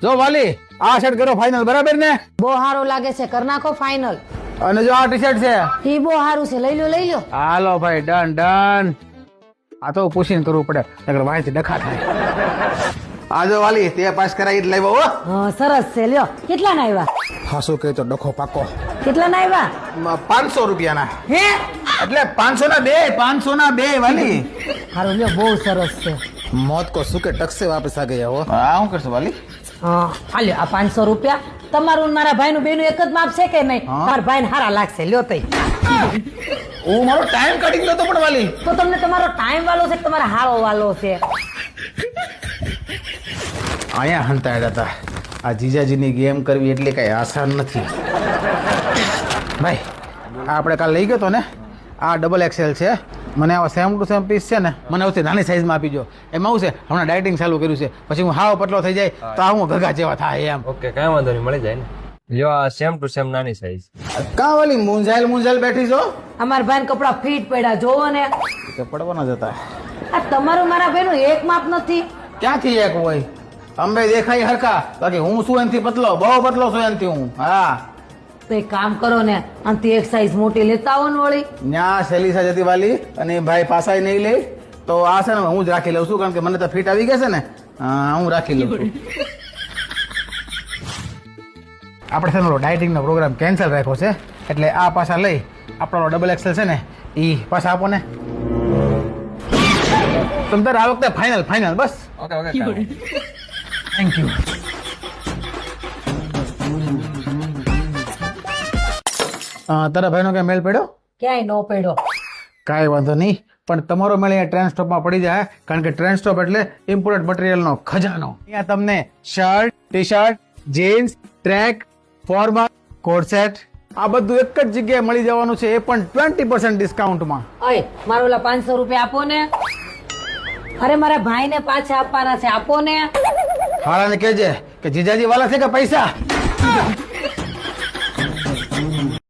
જો વાલી આ શર્ટ કરો ફાઇનલ, બરાબર ને? બહુ સારું લાગે છે, કર નાખો ફાઇનલ. અને જો આ ટી શર્ટ છે, ઈ બહુ સારું છે, લઈ લો લઈ લો. હાલો ભાઈ, ડન ડન. આ તો પૂછીને કરવું પડે, નકર વાંચી ડખા થાય. આ જો વાલી તે પાસ કરાવી જ લાવ્યો હો. હા સરસ છે, લ્યો. કેટલા ના આવ્યા? હાસુ કહે તો ડખો પાકો. કેટલા ના આવ્યા? 500 રૂપિયાના. હે એટલે 500 ના બે, 500 ના બે વાલી. સારું લ્યો, બહુ સરસ છે. मौत को सुके टक से वापस आ गया हो. हाँ હું કરશું વાલી? હા હાલ્યો, આ 500 રૂપિયા તમારું ને મારા ભાઈનું બેનું એક જ માપ છે કે નહીં? તાર ભાઈને હારા લાગશે, લ્યો તઈ. હું મારો ટાઈમ કાઢી ગયો તો પણ વાલી. તો તમને તમારો ટાઈમ વાલો છે કે તમારા હારો વાલો છે? અહીંયા હંતાડ્યા હતા. આ જીજાજીની ગેમ કરવી એટલે કઈ આસાન નથી ભાઈ. આ આપણે કાલ લઈ ગયો તો ને, આ XXL છે. મને આવા સેમ ટુ સેમ પીસ છે ને, મને આવતી નાની સાઈઝમાં આપી દો. એમાં આવું છે, હમણાં ડાયટિંગ ચાલુ કર્યું છે, પછી હું હાવ પતલો થઈ જાય તો આ હું ગગા જેવા થાય એમ. ઓકે, કઈ વાંધો નહીં, મળી જાય ને. લ્યો આ સેમ ટુ સેમ નાની સાઈઝ. કાં વાલી મુંજાયેલ બેઠી છો? અમારા ભાઈને કપડા ફિટ પડ્યા, જોવો ને. કે પડવાના જતા. આ તમારું મારા ભાઈનું એક માપ નથી. ક્યાંથી એક હોય? અંબે દેખાય હરખા, બાકી હું શું એનથી પતલો, બહુ પતલો છું એનથી હું. હા તો એક કામ કરો ને, આમથી એક સાઈઝ મોટી લેતા આવો ને વળી. ન્યા સેલિસા જતી વાલી અને ભાઈ પાસાય નહીં લે તો આ છે ને હું જ રાખી લઉં છું, કારણ કે મને તો ફિટ આવી ગયા છે ને. હું રાખી લઉં છું. આપણે છે ને ડાયટિંગનો પ્રોગ્રામ કેન્સલ રાખ્યો છે, એટલે આ પાછા લઈ આપણો XXL છે ને એ પાછા આપો ને. તમે તારે આ વખતે final bus. Okay okay, thank you. તારા ભાઈનો ક્યાં મેલ પડ્યો? ક્યાંય નો પડ્યો. કાંઈ વાંધો નહીં, પણ તમારો મેળ અહીંયા ટ્રેન સ્ટોપમાં પડી જાય, કારણ કે ટ્રેન સ્ટોપ એટલે ઇમ્પોર્ટન્ટ મટીરિયલનો ખજાનો. અહીંયા તમને shirt, T shirt, jeans, track, formal, coat set આ બધું એક જ જગ્યાએ મળી જવાનું છે, એ પણ 20% ડિસ્કાઉન્ટમાં. અય મારો ઓલા 500 રૂપિયા આપો ને. અરે મારા ભાઈને પાછા આપવાના છે, આપો ને. હારાને કહેજે કે જીજાજી વાલા છે કે પૈસા.